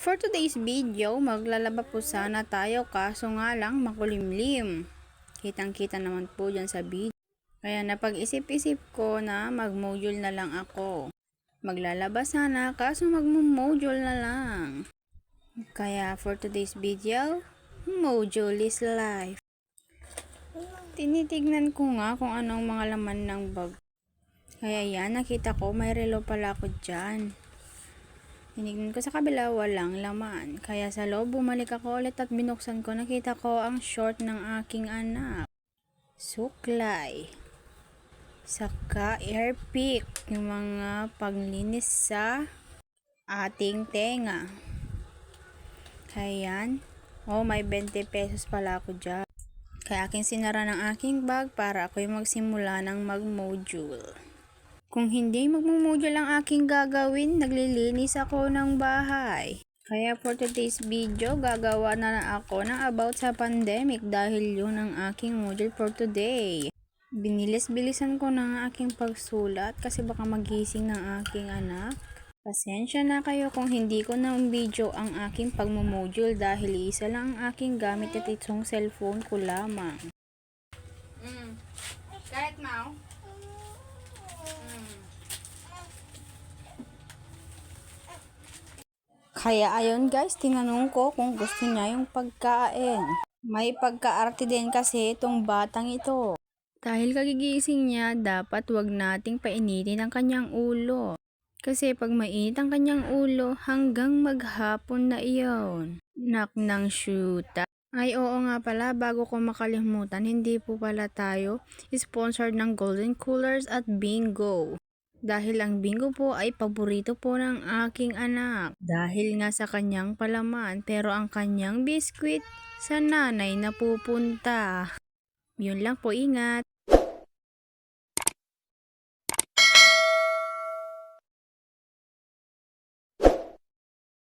For today's video, maglalaba po sana tayo kaso nga lang makulimlim. Kitang-kita naman po dyan sa video. Kaya napag-isip-isip ko na mag-module na lang ako. Maglalaba sana kaso mag-module na lang. Kaya for today's video, module is life. Tinitignan ko nga kung anong mga laman ng bag. Kaya yan, nakita ko may relo pala ako dyan. Tinignan ko sa kabila, walang laman. Kaya sa loob, bumalik ako ulit at binuksan ko. Nakita ko ang short ng aking anak. Suklay. Saka airpick. Yung mga paglinis sa ating tenga. Kaya yan. Oh, may 20 pesos pala ako dyan. Kaya aking sinara ng aking bag para ako'y magsimula ng mag-module. Kung hindi magmumodule ang aking gagawin, naglilinis ako ng bahay. Kaya for today's video, gagawa na ako ng about sa pandemic dahil yun ang aking module for today. Binilis-bilisan ko na ang aking pagsulat kasi baka magising ng aking anak. Pasensya na kayo kung hindi ko na video ang aking pagmumodule dahil isa lang ang aking gamit at itong cellphone ko lamang. Kahit now? Kaya ayun guys, tinanong ko kung gusto niya yung pagkain. May pagkaarte din kasi itong batang ito. Dahil kagigising niya, dapat wag nating painitin ang kanyang ulo. Kasi pag mainit ang kanyang ulo, hanggang maghapon na iyon. Nak ng shoota. Ay oo nga pala, bago ko makalimutan, hindi po pala tayo sponsored ng Golden Coolers at Bingo. Dahil ang Bingo po ay paborito po ng aking anak. Dahil nga sa kanyang palaman, pero ang kanyang biskwit sa nanay na pupunta. Yun lang po, ingat.